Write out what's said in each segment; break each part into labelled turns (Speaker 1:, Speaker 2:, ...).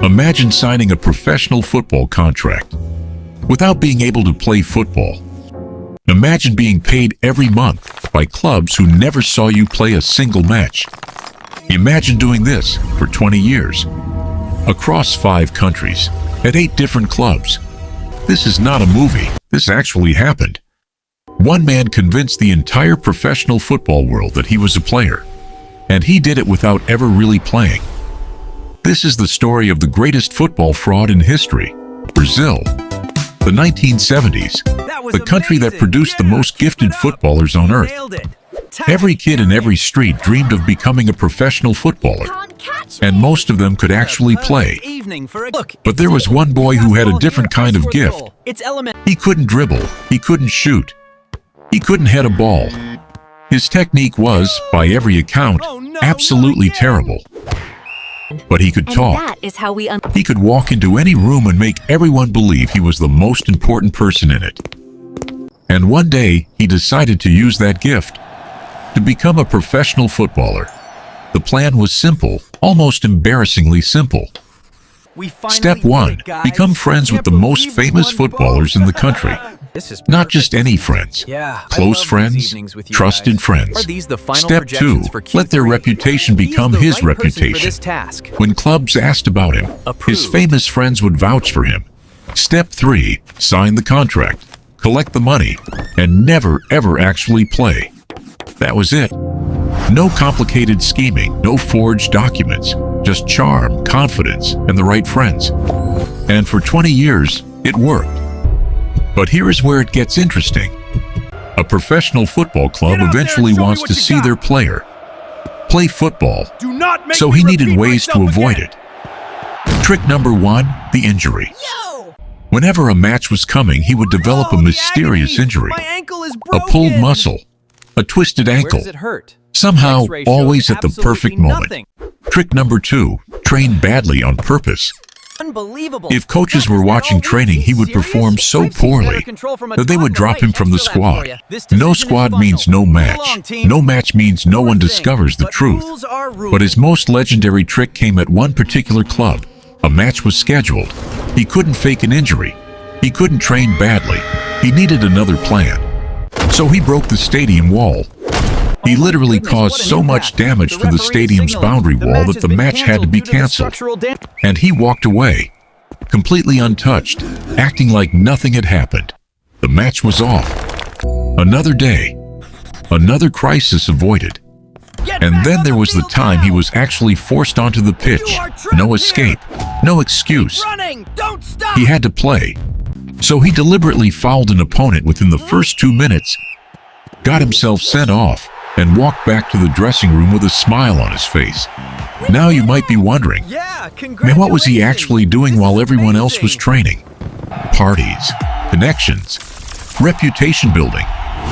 Speaker 1: Imagine signing a professional football contract without being able to play football. Imagine being paid every month by clubs who never saw you play a single match. Imagine doing this for 20 years, across 5 countries, at 8 different clubs. This is not a movie. This actually happened. One man convinced the entire professional football world that he was a player, and he did it without ever really playing. This is the story of the greatest football fraud in history, Brazil. The 1970s, the country that produced the most gifted footballers on earth. Every kid in every street dreamed of becoming a professional footballer, and most of them could actually play. But there was one boy who had a different kind of gift. He couldn't dribble, he couldn't shoot, he couldn't head a ball. His technique was, by every account, absolutely terrible. But he could talk. He could walk into any room and make everyone believe he was the most important person in it. And one day, he decided to use that gift to become a professional footballer. The plan was simple, almost embarrassingly simple. Step 1. Become friends with the most famous footballers in the country. Not just any friends, close friends, trusted friends. Step 2. Let their reputation become his reputation. When clubs asked about him, his famous friends would vouch for him. Step 3. Sign the contract, collect the money, and never ever actually play. That was it. No complicated scheming, no forged documents, just charm, confidence, and the right friends. And for 20 years, it worked. But here is where it gets interesting. A professional football club eventually wants to see their player play football, so he needed ways to avoid it. Trick number 1, the injury. Whenever a match was coming, he would develop a mysterious injury. A pulled muscle, a twisted ankle, somehow always at the perfect moment. Trick number 2, train badly on purpose. If coaches were watching training, he would perform so poorly that they would drop him from the squad. No squad means no match. No match means no one discovers the truth. But his most legendary trick came at one particular club. A match was scheduled. He couldn't fake an injury. He couldn't train badly. He needed another plan. So he broke the stadium wall. He literally caused so much damage to the stadium's boundary wall that the match had to be canceled. And he walked away, completely untouched, acting like nothing had happened. The match was off. Another day, another crisis avoided. And then there was the time he was actually forced onto the pitch. No escape, no excuse. He had to play. So he deliberately fouled an opponent within the first 2 minutes, got himself sent off, and walked back to the dressing room with a smile on his face. Now you might be wondering, man, what was he actually doing while everyone else was training? Parties, connections, reputation building.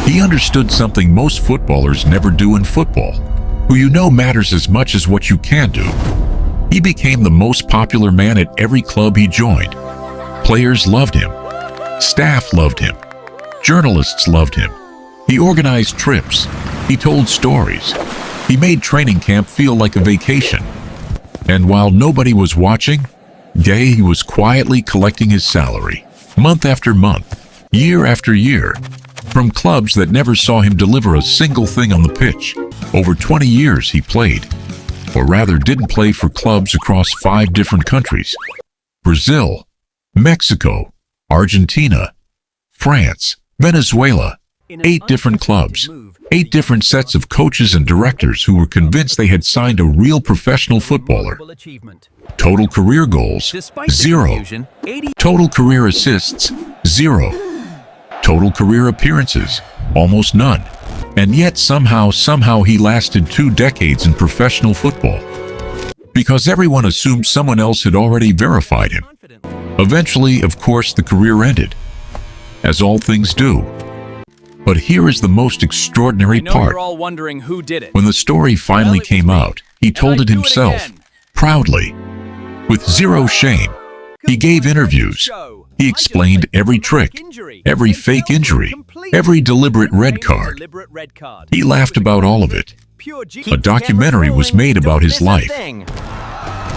Speaker 1: He understood something most footballers never do in football. Who you know matters as much as what you can do. He became the most popular man at every club he joined. Players loved him. Staff loved him. Journalists loved him. He organized trips. He told stories. He made training camp feel like a vacation. And while nobody was watching, he was quietly collecting his salary, month after month, year after year, from clubs that never saw him deliver a single thing on the pitch. Over 20 years he played, or rather didn't play, for clubs across 5 different countries: Brazil, Mexico, Argentina, France, Venezuela. 8 different clubs, 8 different sets of coaches and directors who were convinced they had signed a real professional footballer. Total career goals, 0. Total career assists, 0. Total career appearances, almost none. And yet somehow he lasted 2 decades in professional football. Because everyone assumed someone else had already verified him. Eventually, of course, the career ended, as all things do. But here is the most extraordinary part.
Speaker 2: You're all wondering who did it.
Speaker 1: When the story finally came out, he told it himself, proudly, with zero shame. He gave interviews. He explained every trick, every fake injury, every deliberate red card. He laughed about all of it. A documentary was made about his life.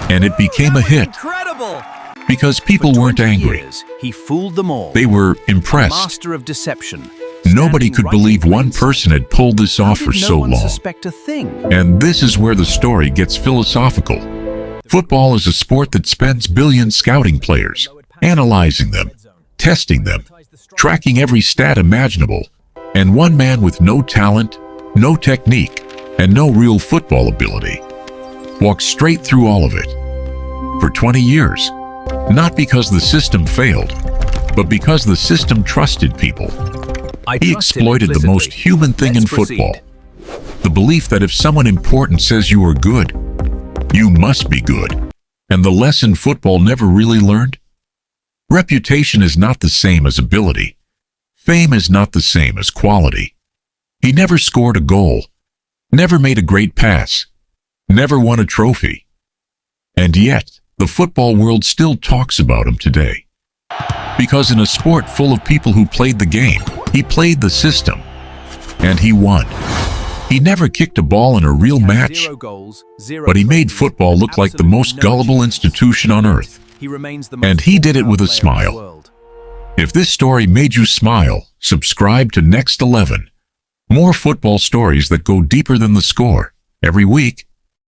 Speaker 1: And it became a hit
Speaker 2: Incredible!
Speaker 1: because people
Speaker 2: For
Speaker 1: weren't
Speaker 2: 20
Speaker 1: angry.
Speaker 2: years, he fooled them all.
Speaker 1: They were
Speaker 2: A
Speaker 1: impressed.
Speaker 2: master of deception.
Speaker 1: Nobody
Speaker 2: Standing
Speaker 1: could
Speaker 2: right in
Speaker 1: believe
Speaker 2: plain
Speaker 1: one
Speaker 2: sight.
Speaker 1: person had pulled this
Speaker 2: How
Speaker 1: off
Speaker 2: did
Speaker 1: for
Speaker 2: no
Speaker 1: so
Speaker 2: one
Speaker 1: long.
Speaker 2: suspect a thing?
Speaker 1: And this is where the story gets philosophical. Football is a sport that spends billions scouting players, analyzing them, testing them, tracking every stat imaginable, and one man with no talent, no technique, and no real football ability walks straight through all of it. For 20 years. Not because the system failed, but because the system trusted people. He exploited the most human thing in football. The belief that if someone important says you are good, you must be good. And the lesson football never really learned? Reputation is not the same as ability. Fame is not the same as quality. He never scored a goal, never made a great pass, never won a trophy. And yet, the football world still talks about him today. Because in a sport full of people who played the game, he played the system. And he won. He never kicked a ball in a real match, but he made football look like the most gullible institution on earth. And he did it with a smile. If this story made you smile, subscribe to Next 11. More football stories that go deeper than the score, every week.